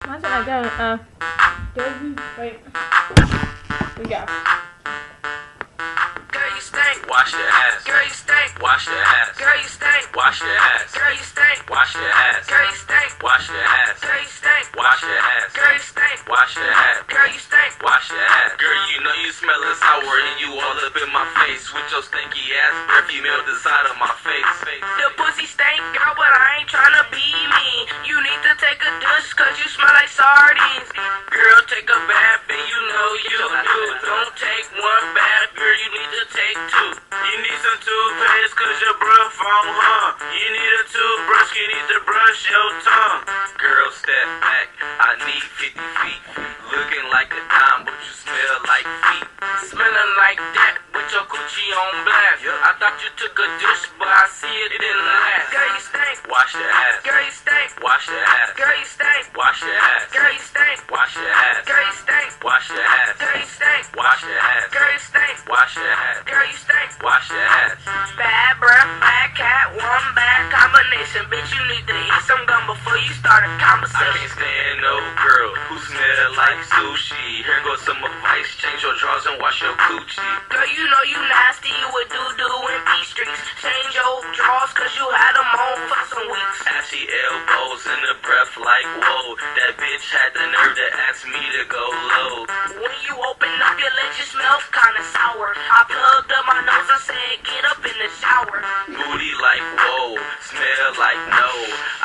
Why is it not going? Wait. We go. Girl, you stink. Wash your ass. Girl, you stink. Wash your ass. Girl, you stink. Wash your ass. Girl, you stink. Wash your ass. Girl, you stink. Wash your ass. Girl, you stink. Wash your ass. Girl, you stink. Wash your ass. Girl, you stink. Wash your ass. Girl, you know you smellin' sour and you all up in my face with your stinky ass breath. You melt the side of my face. The pussy stank, girl, but I ain't tryna be mean. You need to take a douche cause you smell like sardines. Girl, take a bath and you know you do. Don't take one bath, girl, you need to take two. You need some toothpaste cause your breath on her. You need a toothbrush, you need to brush your tongue. Girl, step back. I need 50 feet. Looking like a dime, but you smell like feet. Smelling like that with your Gucci on blast. I thought you took a douche, but I see it didn't last. Girl, you stink. Wash your ass. Girl, you stink. Wash your ass. Girl, you stink. Wash your ass. Girl, you stink. Wash your ass. Girl, you stink. Wash your ass. Girl, you stink. Wash your ass. Girl, you stink. Wash your ass. Girl, you stink. Wash your ass. Bad breath, bad cat, one bad combination. Bitch, you need to eat some gum before you start a I conversation. can't stand no girl who smell like sushi. Here goes some advice. Change your drawers and wash your coochie. Girl, you know you nasty with doo-doo and P-streaks. Change your drawers cause you had them on for some weeks. Ashy elbows in the breath like whoa. That bitch had the nerve to ask me to go low. When you open up your legs, you smell kinda sour. I plugged up my nose and said, get up in the shower. Booty like whoa. Smell like no.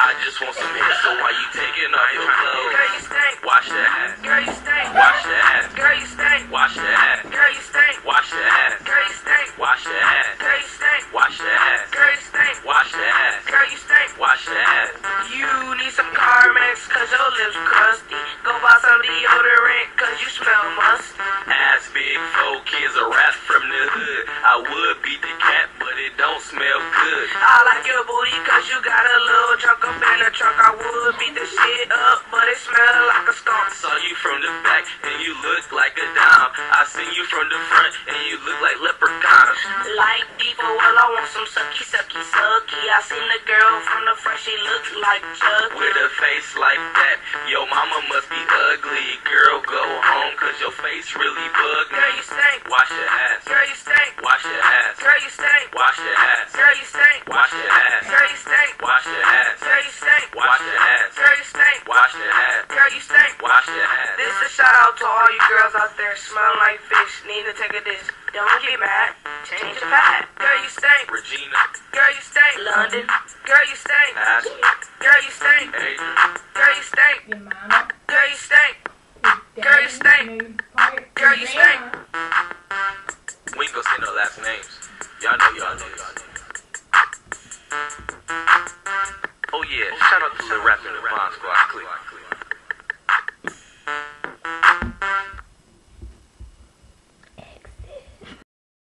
I just want some hits, so why you taking off your clothes? Girl, you stink. Wash your ass. Girl, you stink. Wash your ass. Girl, you stink. Wash your ass. Girl, you stink. Wash your ass. Girl, you stink. Wash your ass. Girl, you stink. Wash your ass. Girl, you stink. Wash your ass. Girl, you stink. Wash your ass. You need some Carmex cause your lips crusty. Go buy some deodorant cause you smell musty. Ass big, 4 kids, a rat from the hood. I would beat the cat, but it don't smell good. I like your booty cause you got a little junk up in the trunk. I would beat the shit up, but it smell like a skunk. Saw you from the back and you look like a dime. I seen you from the front and you look like leprechauns. Like Diva, well I want some sucky, sucky, sucky. I seen the girl from the front, she look like Chucky. With a face like that, your mama must be ugly. Girl, go home cause your face really bugged me. Girl, you stink. Wash your ass. Girl, you stink. Wash your ass. Girl, you stink. Wash your ass. Girl, you stink. Wash your ass. Girl, you stink. Wash your ass. Girl, you stink. Wash your ass. Girl, you stink. Wash your ass. Girl, you stink. Wash your ass. This is a shout out to all you girls out there smelling like fish. Need to take a dish. Don't get mad. Change your pad. Girl, you stink. Regina. Girl, you stink. London. Girl, you stink. Ashley. Girl, you stink. Adrian. Girl, you stink. Your mama. Girl, you stink. Girl, you stink. Girl, you stink. We ain't gonna say no last names. Y'all know. Oh yeah, shout out to the Rap in the Bond Squad clique.